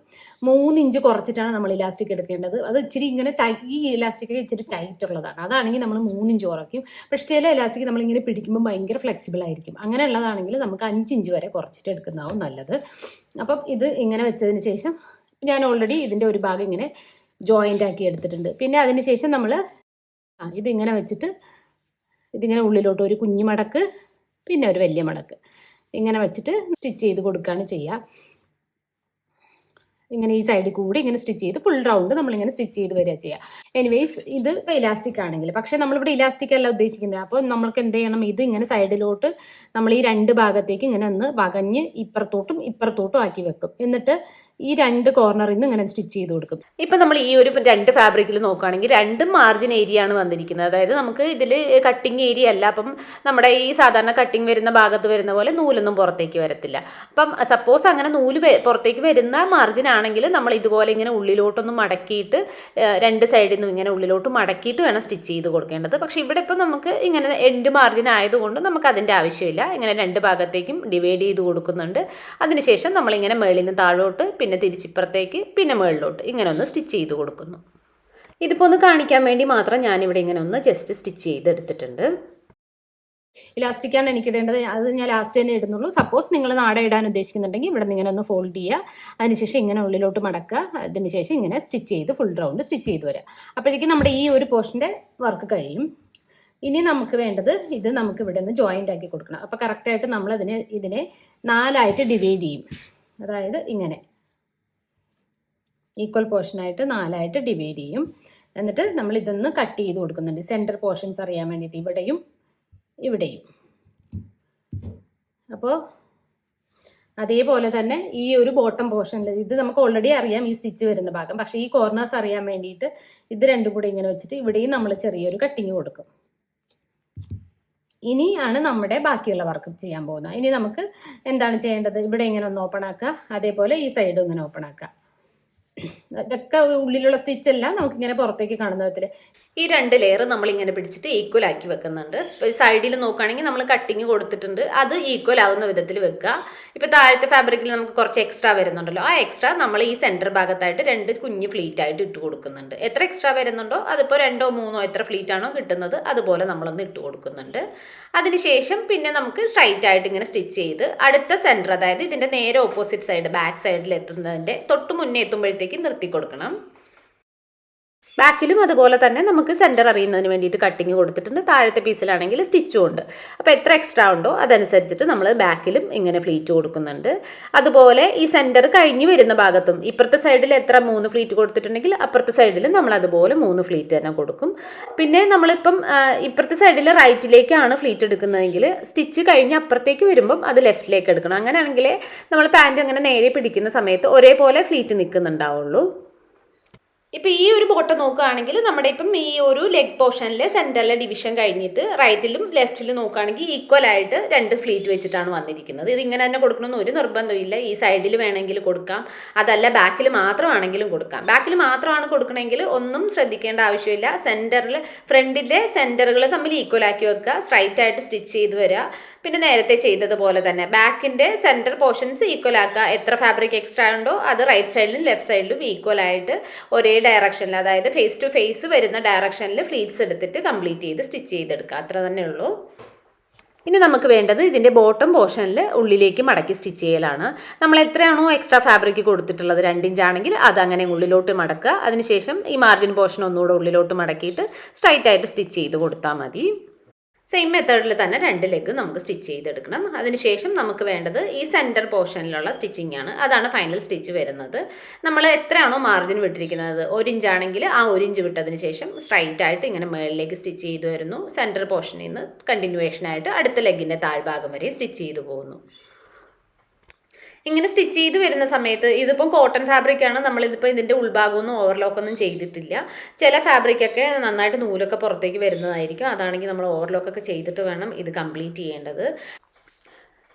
3 ഇഞ്ച് കുറച്ചിട്ടാണ് നമ്മൾ ഇലാസ്റ്റിക് എടുക്കേണ്ടത്. അത് ഇച്ചിരി ഇങ്ങനെ ഈ ഇലാസ്റ്റിക് ഇച്ചിരി ടൈറ്റ് ഉള്ളതാണ്. അതാണെങ്കിൽ നമ്മൾ 3 ഇഞ്ച് കുറയ്ക്കും. പക്ഷേ ചില ഇലാസ്റ്റിക് നമ്മളിങ്ങനെ പിടിക്കുമ്പോൾ ഭയങ്കര ഫ്ലെക്സിബിൾ ആയിരിക്കും. അങ്ങനെയുള്ളതാണെങ്കിൽ നമുക്ക് 5 ഇഞ്ച് വരെ കുറച്ചിട്ട് എടുക്കുന്നതാവും നല്ലത്. അപ്പം ഇത് ഇങ്ങനെ വെച്ചതിന് ശേഷം ഞാൻ ഓൾറെഡി ഇതിൻ്റെ ഒരു ഭാഗം ഇങ്ങനെ ജോയിൻ്റ് ആക്കി എടുത്തിട്ടുണ്ട്. പിന്നെ അതിന് ശേഷം നമ്മൾ ഇതിങ്ങനെ വെച്ചിട്ട് ഇതിങ്ങനെ ഉള്ളിലോട്ട് ഒരു കുഞ്ഞു മടക്ക് പിന്നെ ഒരു വലിയ മടക്ക് ഇങ്ങനെ വെച്ചിട്ട് സ്റ്റിച്ച് ചെയ്ത് കൊടുക്കുകയാണ് ചെയ്യുക. ഇങ്ങനെ ഈ സൈഡിൽ കൂടി ഇങ്ങനെ സ്റ്റിച്ച് ചെയ്ത് ഫുൾ റൗണ്ട് നമ്മളിങ്ങനെ സ്റ്റിച്ച് ചെയ്ത് വരിക ചെയ്യുക. എനിവേസ് ഇത് ഇപ്പോൾ ഇലാസ്റ്റിക് ആണെങ്കിൽ, പക്ഷേ നമ്മളിവിടെ ഇലാസ്റ്റിക് അല്ല ഉദ്ദേശിക്കുന്നത്. അപ്പോൾ നമ്മൾക്ക് എന്ത് ചെയ്യണം, ഇത് ഇങ്ങനെ സൈഡിലോട്ട് നമ്മൾ ഈ 2 ഭാഗത്തേക്ക് ഇങ്ങനെ ഒന്ന് വകഞ്ഞ് ഇപ്പുറത്തോട്ടും ആക്കി വെക്കും. എന്നിട്ട് ഈ 2 കോർണറിൽ നിന്ന് ഇങ്ങനെ സ്റ്റിച്ച് ചെയ്ത് കൊടുക്കും. ഇപ്പം നമ്മൾ ഈ ഒരു 2 ഫാബ്രിക്കിൽ നോക്കുകയാണെങ്കിൽ 2 മാർജിൻ ഏരിയ ആണ് വന്നിരിക്കുന്നത്. അതായത് നമുക്ക് ഇതിൽ കട്ടിങ് ഏരിയ അല്ല. അപ്പം നമ്മുടെ ഈ സാധാരണ കട്ടിങ് വരുന്ന ഭാഗത്ത് വരുന്ന പോലെ നൂലൊന്നും പുറത്തേക്ക് വരത്തില്ല. അപ്പം സപ്പോസ് അങ്ങനെ നൂല് പുറത്തേക്ക് വരുന്ന മാർജിൻ ആണെങ്കിൽ നമ്മൾ ഇതുപോലെ ഇങ്ങനെ ഉള്ളിലോട്ടൊന്ന് മടക്കിയിട്ട് 2 സൈഡിൽ നിന്നും ഇങ്ങനെ ഉള്ളിലോട്ട് മടക്കിയിട്ട് വേണം സ്റ്റിച്ച് ചെയ്ത് കൊടുക്കേണ്ടത്. പക്ഷേ ഇവിടെ ഇപ്പം നമുക്ക് ഇങ്ങനെ എൻഡ് മാർജിൻ ആയതുകൊണ്ട് നമുക്ക് അതിൻ്റെ ആവശ്യമില്ല. ഇങ്ങനെ 2 ഭാഗത്തേക്കും ഡിവൈഡ് ചെയ്ത് കൊടുക്കുന്നുണ്ട്. അതിനുശേഷം നമ്മളിങ്ങനെ മേളിൽ നിന്ന് താഴോട്ട് പിന്നെ തിരിച്ചിപ്പുറത്തേക്ക് പിന്നെ മുകളിലോട്ട് ഇങ്ങനെ ഒന്ന് സ്റ്റിച്ച് ചെയ്ത് കൊടുക്കുന്നു. ഇതിപ്പോൾ ഒന്ന് കാണിക്കാൻ വേണ്ടി മാത്രം ഞാനിവിടെ ഇങ്ങനെ ഒന്ന് ജസ്റ്റ് സ്റ്റിച്ച് ചെയ്തെടുത്തിട്ടുണ്ട്. ഇലാസ്റ്റിക്കാണ് എനിക്ക് ഇടേണ്ടത്, അത് ഞാൻ ലാസ്റ്റ് തന്നെ ഇടുന്നുള്ളൂ. സപ്പോസ് നിങ്ങൾ നാട ഇടാൻ ഉദ്ദേശിക്കുന്നുണ്ടെങ്കിൽ ഇവിടെ നിന്ന് ഇങ്ങനെ ഒന്ന് ഫോൾഡ് ചെയ്യുക, അതിനുശേഷം ഇങ്ങനെ ഉള്ളിലോട്ട് മടക്കുക, അതിനുശേഷം ഇങ്ങനെ സ്റ്റിച്ച് ചെയ്ത് ഫുൾ റൗണ്ട് സ്റ്റിച്ച് ചെയ്ത് വരിക. അപ്പോഴേക്കും നമ്മുടെ ഈ ഒരു പോർഷൻ്റെ വർക്ക് കഴിയും. ഇനി നമുക്ക് വേണ്ടത് ഇത് നമുക്ക് ഇവിടെ നിന്ന് ജോയിൻ്റ് ആക്കി കൊടുക്കണം. അപ്പോൾ കറക്റ്റായിട്ട് നമ്മൾ ഇതിനെ 4 ഡിവൈഡ് ചെയ്യും. അതായത് ഇങ്ങനെ ഈക്വൽ പോർഷനായിട്ട് 4 ഡിവൈഡ് ചെയ്യും. എന്നിട്ട് നമ്മൾ ഇതൊന്ന് കട്ട് ചെയ്ത് കൊടുക്കുന്നുണ്ട് സെൻറ്റർ പോർഷൻസ് അറിയാൻ വേണ്ടിയിട്ട്, ഇവിടെയും ഇവിടെയും. അപ്പോൾ അതേപോലെ തന്നെ ഈ ഒരു ബോട്ടം പോർഷനിൽ ഇത് നമുക്ക് ഓൾറെഡി അറിയാം ഈ സ്റ്റിച്ച് വരുന്ന ഭാഗം, പക്ഷേ ഈ കോർണേഴ്സ് അറിയാൻ വേണ്ടിയിട്ട് ഇത് രണ്ടും കൂടി ഇങ്ങനെ വെച്ചിട്ട് ഇവിടെയും നമ്മൾ ചെറിയൊരു കട്ടിങ് കൊടുക്കും. ഇനിയാണ് നമ്മുടെ ബാക്കിയുള്ള വർക്ക് ചെയ്യാൻ പോകുന്നത്. ഇനി നമുക്ക് എന്താണ് ചെയ്യേണ്ടത്, ഇവിടെ ഇങ്ങനെ ഒന്ന് ഓപ്പൺ ആക്കുക, അതേപോലെ ഈ സൈഡും ഇങ്ങനെ ഓപ്പൺ ആക്കുക. ഇതൊക്കെ ഉള്ളിലുള്ള സ്റ്റിച്ച് എല്ലാം നമുക്കിങ്ങനെ പുറത്തേക്ക് കാണുന്ന വിധത്തിൽ ഈ 2 ലെയർ നമ്മളിങ്ങനെ പിടിച്ചിട്ട് ഈക്വൽ ആക്കി വെക്കുന്നുണ്ട്. ഇപ്പോൾ സൈഡിൽ നോക്കുകയാണെങ്കിൽ നമ്മൾ കട്ടിങ് കൊടുത്തിട്ടുണ്ട്, അത് ഈക്വൽ ആവുന്ന വിധത്തിൽ വെക്കുക. ഇപ്പോൾ താഴത്തെ ഫാബ്രിക്കിൽ നമുക്ക് കുറച്ച് എക്സ്ട്രാ വരുന്നുണ്ടല്ലോ, ആ എക്സ്ട്രാ നമ്മൾ ഈ സെൻറ്റർ ഭാഗത്തായിട്ട് 2 കുഞ്ഞ് ഫ്ലീറ്റ് ആയിട്ട് ഇട്ട് കൊടുക്കുന്നുണ്ട്. എത്ര എക്സ്ട്രാ വരുന്നുണ്ടോ അതിപ്പോൾ 2 or 3 എത്ര ഫ്ലീറ്റ് ആണോ കിട്ടുന്നത് അതുപോലെ നമ്മളൊന്ന് ഇട്ട് കൊടുക്കുന്നുണ്ട്. അതിനുശേഷം പിന്നെ നമുക്ക് സ്ട്രൈറ്റ് ആയിട്ട് ഇങ്ങനെ സ്റ്റിച്ച് ചെയ്ത് അടുത്ത സെൻറ്റർ, അതായത് ഇതിൻ്റെ നേരെ ഓപ്പോസിറ്റ് സൈഡ് ബാക്ക് സൈഡിൽ എത്തുന്നതിൻ്റെ തൊട്ട് മുന്നേ എത്തുമ്പോഴത്തേക്ക് നിർത്തി കൊടുക്കണം. ബാക്കിലും അതുപോലെ തന്നെ നമുക്ക് സെൻറ്റർ അറിയുന്നതിന് വേണ്ടിയിട്ട് കട്ടിങ് കൊടുത്തിട്ടുണ്ട്. താഴത്തെ പീസിലാണെങ്കിൽ സ്റ്റിച്ചും ഉണ്ട്. അപ്പോൾ എത്ര എക്സ്ട്രാ ഉണ്ടോ അതനുസരിച്ചിട്ട് നമ്മൾ ബാക്കിലും ഇങ്ങനെ ഫ്ലീറ്റ് കൊടുക്കുന്നുണ്ട്. അതുപോലെ ഈ സെൻറ്റർ കഴിഞ്ഞ് വരുന്ന ഭാഗത്തും ഇപ്പുറത്തെ സൈഡിൽ എത്ര 3 ഫ്ലീറ്റ് കൊടുത്തിട്ടുണ്ടെങ്കിൽ അപ്പുറത്തെ സൈഡിൽ നമ്മൾ അതുപോലെ 3 ഫ്ലീറ്റ് തന്നെ കൊടുക്കും. പിന്നെ നമ്മളിപ്പം ഇപ്പുറത്തെ സൈഡിൽ റൈറ്റിലേക്കാണ് ഫ്ലീറ്റ് എടുക്കുന്നതെങ്കിൽ സ്റ്റിച്ച് കഴിഞ്ഞ് അപ്പുറത്തേക്ക് വരുമ്പം അത് ലെഫ്റ്റിലേക്ക് എടുക്കണം. അങ്ങനെയാണെങ്കിൽ നമ്മൾ പാൻറ്റ് അങ്ങനെ നേരെ പിടിക്കുന്ന സമയത്ത് ഒരേപോലെ ഫ്ലീറ്റ് നിൽക്കുന്നുണ്ടാവുള്ളൂ. ഇപ്പോൾ ഈ ഒരു ബോട്ടം നോക്കുകയാണെങ്കിൽ നമ്മുടെ ഇപ്പം ഈ ഒരു ലെഗ് പോർഷനിൽ സെൻറ്ററിലെ ഡിവിഷൻ കഴിഞ്ഞിട്ട് റൈറ്റിലും ലെഫ്റ്റിലും നോക്കുകയാണെങ്കിൽ ഈക്വലായിട്ട് 2 ഫ്ലീറ്റ് വെച്ചിട്ടാണ് വന്നിരിക്കുന്നത്. ഇത് ഇങ്ങനെ തന്നെ കൊടുക്കണമെന്ന് ഒരു നിർബന്ധമില്ല. ഈ സൈഡിൽ വേണമെങ്കിൽ കൊടുക്കാം, അതല്ല ബാക്കിൽ മാത്രമാണെങ്കിലും കൊടുക്കാം. ബാക്കിൽ മാത്രമാണ് കൊടുക്കണമെങ്കിൽ ഒന്നും ശ്രദ്ധിക്കേണ്ട ആവശ്യമില്ല. സെൻറ്ററിൽ ഫ്രണ്ടിൻ്റെ സെൻറ്ററുകൾ തമ്മിൽ ഈക്വലാക്കി വെക്കുക, സ്ട്രൈറ്റ് ആയിട്ട് സ്റ്റിച്ച് ചെയ്ത് വരിക. പിന്നെ നേരത്തെ ചെയ്തതുപോലെ തന്നെ ബാക്കിൻ്റെ സെൻറ്റർ പോർഷൻസ് ഈക്വൽ ആക്കുക. എത്ര ഫാബ്രിക് എക്സ്ട്രാ ഉണ്ടോ അത് റൈറ്റ് സൈഡിലും ലെഫ്റ്റ് സൈഡിലും ഈക്വൽ ആയിട്ട് ഒരേ ഡയറക്ഷനിൽ, അതായത് ഫേസ് ടു ഫേസ് വരുന്ന ഡയറക്ഷനിൽ ഫ്ലീറ്റ്സ് എടുത്തിട്ട് കംപ്ലീറ്റ് ചെയ്ത് സ്റ്റിച്ച് ചെയ്തെടുക്കുക. അത്ര തന്നെ ഉള്ളൂ. ഇനി നമുക്ക് വേണ്ടത് ഇതിൻ്റെ ബോട്ടം പോർഷനിൽ ഉള്ളിലേക്ക് മടക്കി സ്റ്റിച്ച് ചെയ്യലാണ്. നമ്മൾ എത്രയാണോ എക്സ്ട്രാ ഫാബ്രിക് കൊടുത്തിട്ടുള്ളത്, 2 ഇഞ്ച് ആണെങ്കിൽ അതങ്ങനെ ഉള്ളിലോട്ട് മടക്കുക. അതിനുശേഷം ഈ മാർജിൻ പോർഷൻ ഒന്നുകൂടെ ഉള്ളിലോട്ട് മടക്കിയിട്ട് സ്ട്രൈറ്റ് ആയിട്ട് സ്റ്റിച്ച് ചെയ്ത് കൊടുത്താൽ മതി. സെയിം മെത്തേഡിൽ തന്നെ 2 ലെഗ് നമുക്ക് സ്റ്റിച്ച് ചെയ്തെടുക്കണം. അതിനുശേഷം നമുക്ക് വേണ്ടത് ഈ സെൻറ്റർ പോർഷനിലുള്ള സ്റ്റിച്ചിങ് ആണ്. അതാണ് ഫൈനൽ സ്റ്റിച്ച് വരുന്നത്. നമ്മൾ എത്രയാണോ മാർജിൻ വിട്ടിരിക്കുന്നത്, 1 ഇഞ്ച് ആണെങ്കിൽ ആ 1 ഇഞ്ച് വിട്ടതിന് ശേഷം സ്ട്രൈറ്റ് ആയിട്ട് ഇങ്ങനെ മുകളിലേക്ക് സ്റ്റിച്ച് ചെയ്തു വരുന്നു. സെൻറ്റർ പോർഷനിൽ നിന്ന് കണ്ടിന്യൂവേഷൻ ആയിട്ട് അടുത്ത ലെഗിൻ്റെ താഴ്ഭാഗം വരെ സ്റ്റിച്ച് ചെയ്തു പോകുന്നു. ഇങ്ങനെ സ്റ്റിച്ച് ചെയ്ത് വരുന്ന സമയത്ത് ഇതിപ്പം കോട്ടൺ ഫാബ്രിക്കാണ്, നമ്മളിതിപ്പോൾ ഇതിൻ്റെ ഉൾഭാഗമൊന്നും ഓവർലോക്കൊന്നും ചെയ്തിട്ടില്ല. ചില ഫാബ്രിക്കൊക്കെ നന്നായിട്ട് നൂലൊക്കെ പുറത്തേക്ക് വരുന്നതായിരിക്കും. അതാണെങ്കിൽ നമ്മൾ ഓവർലോക്കൊക്കെ ചെയ്തിട്ട് വേണം ഇത് കംപ്ലീറ്റ് ചെയ്യേണ്ടത്.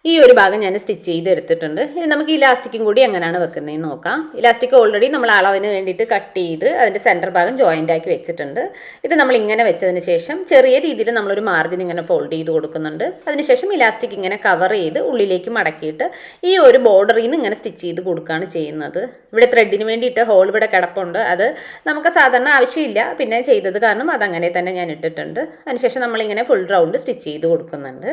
ഈ ഒരു ഭാഗം ഞാൻ സ്റ്റിച്ച് ചെയ്തെടുത്തിട്ടുണ്ട്. ഇനി നമുക്ക് ഇലാസ്റ്റിക്കും കൂടി എങ്ങനെയാണ് വെക്കുന്നതെന്ന് നോക്കാം. ഇലാസ്റ്റിക് ഓൾറെഡി നമ്മൾ അളവിന് വേണ്ടിയിട്ട് കട്ട് ചെയ്ത് അതിൻ്റെ സെൻറ്റർ ഭാഗം ജോയിൻ്റ് ആക്കി വെച്ചിട്ടുണ്ട്. ഇത് നമ്മൾ ഇങ്ങനെ വെച്ചതിന് ശേഷം ചെറിയ രീതിയിൽ നമ്മളൊരു മാർജിൻ ഇങ്ങനെ ഫോൾഡ് ചെയ്ത് കൊടുക്കുന്നുണ്ട്. അതിനുശേഷം ഇലാസ്റ്റിക് ഇങ്ങനെ കവർ ചെയ്ത് ഉള്ളിലേക്ക് മടക്കിയിട്ട് ഈ ഒരു ബോർഡറിൽ നിന്ന് ഇങ്ങനെ സ്റ്റിച്ച് ചെയ്ത് കൊടുക്കുകയാണ് ചെയ്യുന്നത്. ഇവിടെ ത്രെഡിന് വേണ്ടിയിട്ട് ഹോൾ ഇവിടെ കിടപ്പുണ്ട്. അത് നമുക്ക് സാധാരണ ആവശ്യമില്ല, പിന്നെ ചെയ്തത് കാരണം അതങ്ങനെ തന്നെ ഞാൻ ഇട്ടിട്ടുണ്ട്. അതിനുശേഷം നമ്മളിങ്ങനെ ഫുൾ റൗണ്ട് സ്റ്റിച്ച് ചെയ്ത് കൊടുക്കുന്നുണ്ട്.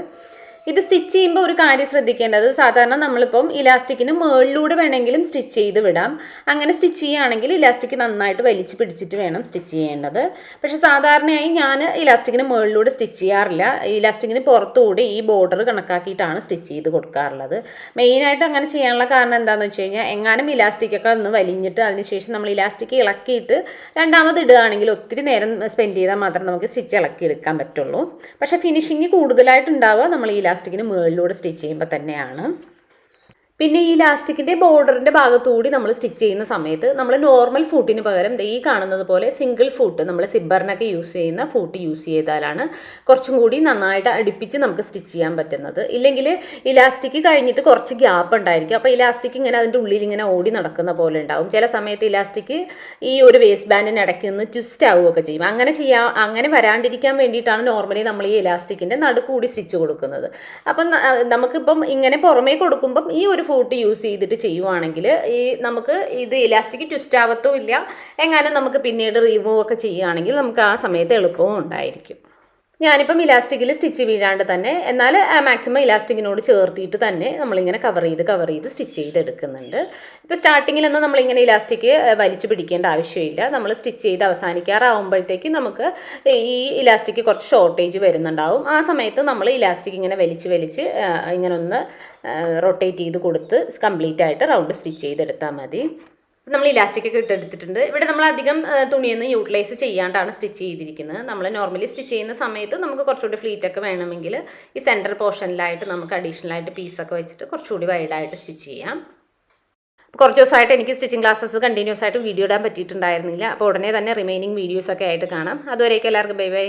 ഇത് സ്റ്റിച്ച് ചെയ്യുമ്പോൾ ഒരു കാര്യം ശ്രദ്ധിക്കേണ്ടത്, സാധാരണ നമ്മളിപ്പം ഇലാസ്റ്റിക്കിന് മുകളിലൂടെ വേണമെങ്കിലും സ്റ്റിച്ച് ചെയ്ത് വിടാം. അങ്ങനെ സ്റ്റിച്ച് ചെയ്യുകയാണെങ്കിൽ ഇലാസ്റ്റിക് നന്നായിട്ട് വലിച്ച് പിടിച്ചിട്ട് വേണം സ്റ്റിച്ച് ചെയ്യേണ്ടത്. പക്ഷേ സാധാരണയായി ഞാൻ ഇലാസ്റ്റിക്കിന് മുകളിലൂടെ സ്റ്റിച്ച് ചെയ്യാറില്ല. ഇലാസ്റ്റിക്കിന് പുറത്തുകൂടി ഈ ബോർഡർ കണക്കാക്കിയിട്ടാണ് സ്റ്റിച്ച് ചെയ്ത് കൊടുക്കാറുള്ളത്. മെയിനായിട്ട് അങ്ങനെ ചെയ്യാനുള്ള കാരണം എന്താണെന്ന് വെച്ച് കഴിഞ്ഞാൽ, എങ്ങാനും ഇലാസ്റ്റിക്കൊക്കെ ഒന്ന് വലിഞ്ഞിട്ട് അതിനുശേഷം നമ്മൾ ഇലാസ്റ്റിക് ഇളക്കിയിട്ട് രണ്ടാമത് ഇടുകയാണെങ്കിൽ ഒത്തിരി നേരം സ്പെൻഡ് ചെയ്താൽ മാത്രമേ നമുക്ക് സ്റ്റിച്ച് ഇളക്കി എടുക്കാൻ പറ്റുള്ളൂ. പക്ഷേ ഫിനിഷിങ് കൂടുതലായിട്ടുണ്ടാവുക നമ്മൾ ഇലാസ്റ്റിക്കിന് മുകളിലൂടെ സ്റ്റിച്ച് ചെയ്യുമ്പോൾ തന്നെയാണ്. പിന്നെ ഈ ഇലാസ്റ്റിക്കിൻ്റെ ബോർഡറിൻ്റെ ഭാഗത്തുകൂടി നമ്മൾ സ്റ്റിച്ച് ചെയ്യുന്ന സമയത്ത് നമ്മൾ നോർമൽ ഫൂട്ടിന് പകരം ഈ കാണുന്നത് പോലെ സിംഗിൾ ഫൂട്ട്, നമ്മൾ സിബ്ബറിനൊക്കെ യൂസ് ചെയ്യുന്ന ഫൂട്ട് യൂസ് ചെയ്താലാണ് കുറച്ചും കൂടി നന്നായിട്ട് അടുപ്പിച്ച് നമുക്ക് സ്റ്റിച്ച് ചെയ്യാൻ പറ്റുന്നത്. ഇല്ലെങ്കിൽ ഇലാസ്റ്റിക് കഴിഞ്ഞിട്ട് കുറച്ച് ഗ്യാപ്പ് ഉണ്ടായിരിക്കും. അപ്പോൾ ഇലാസ്റ്റിക് ഇങ്ങനെ അതിൻ്റെ ഉള്ളിൽ ഇങ്ങനെ ഓടി നടക്കുന്ന പോലെ ഉണ്ടാവും. ചില സമയത്ത് ഇലാസ്റ്റിക് ഈ ഒരു വേസ്റ്റ് ബാൻഡിന് ഇടയ്ക്ക് നിന്ന് ട്വിസ്റ്റ് ആവുകയൊക്കെ ചെയ്യും. അങ്ങനെ വരാണ്ടിരിക്കാൻ വേണ്ടിയിട്ടാണ് നോർമലി നമ്മൾ ഈ ഇലാസ്റ്റിക്കിൻ്റെ നടുക്കൂടി സ്റ്റിച്ച് കൊടുക്കുന്നത്. അപ്പം നമുക്കിപ്പം ഇങ്ങനെ പുറമേ കൊടുക്കുമ്പം ഈ ഒരു ഫൂട്ട് യൂസ് ചെയ്തിട്ട് ചെയ്യുവാണെങ്കിൽ ഈ നമുക്ക് ഇത് ഇലാസ്റ്റിക് ട്വിസ്റ്റ് ആവത്തും ഇല്ല. എങ്ങാനും നമുക്ക് പിന്നീട് റിമൂവ് ഒക്കെ ചെയ്യുകയാണെങ്കിൽ നമുക്ക് ആ സമയത്ത് എളുപ്പവും ഉണ്ടായിരിക്കും. ഞാനിപ്പം ഇലാസ്റ്റിക്കിൽ സ്റ്റിച്ച് വീഴാണ്ട് തന്നെ, എന്നാൽ മാക്സിമം ഇലാസ്റ്റിക്കിനോട് ചേർത്തിയിട്ട് തന്നെ നമ്മളിങ്ങനെ കവർ ചെയ്ത് സ്റ്റിച്ച് ചെയ്തെടുക്കുന്നുണ്ട്. ഇപ്പോൾ സ്റ്റാർട്ടിങ്ങിലൊന്നും നമ്മളിങ്ങനെ ഇലാസ്റ്റിക് വലിച്ചു പിടിക്കേണ്ട ആവശ്യമില്ല. നമ്മൾ സ്റ്റിച്ച് ചെയ്ത് അവസാനിക്കാറാവുമ്പോഴത്തേക്ക് നമുക്ക് ഈ ഇലാസ്റ്റിക് കുറച്ച് ഷോർട്ടേജ് വരുന്നുണ്ടാവും. ആ സമയത്ത് നമ്മൾ ഇലാസ്റ്റിക് ഇങ്ങനെ വലിച്ച് ഇങ്ങനെ ഒന്ന് റൊട്ടേറ്റ് ചെയ്ത് കൊടുത്ത് കംപ്ലീറ്റ് ആയിട്ട് റൗണ്ട് സ്റ്റിച്ച് ചെയ്തെടുത്താൽ മതി. നമ്മൾ ഇലാസ്റ്റിക്കൊക്കെ ഇട്ടെടുത്തിട്ടുണ്ട്. ഇവിടെ നമ്മൾ അധികം തുണിയൊന്നും യൂട്ടിലൈസ് ചെയ്യാണ്ടാണ് സ്റ്റിച്ച് ചെയ്തിരിക്കുന്നത്. നമ്മൾ നോർമലി സ്റ്റിച്ച് ചെയ്യുന്ന സമയത്ത് നമുക്ക് കുറച്ചുകൂടി ഫ്ലീറ്റൊക്കെ വേണമെങ്കിൽ ഈ സെൻറ്റർ പോർഷനിലായിട്ട് നമുക്ക് അഡീഷണലായിട്ട് പീസൊക്കെ വെച്ചിട്ട് കുറച്ചുകൂടി വൈഡായിട്ട് സ്റ്റിച്ച് ചെയ്യാം. കുറച്ച് ദിവസമായിട്ട് എനിക്ക് സ്റ്റിച്ചിങ് ക്ലാസ്സസ് കണ്ടിന്യൂസ് ആയിട്ട് വീഡിയോ ഇടാൻ പറ്റിയിട്ടുണ്ടായിരുന്നില്ല. അപ്പോൾ ഉടനെ തന്നെ റിമൈനിങ് വീഡിയോസൊക്കെ ആയിട്ട് കാണാം. അതുവരേക്കും എല്ലാവർക്കും ബൈ ബൈ.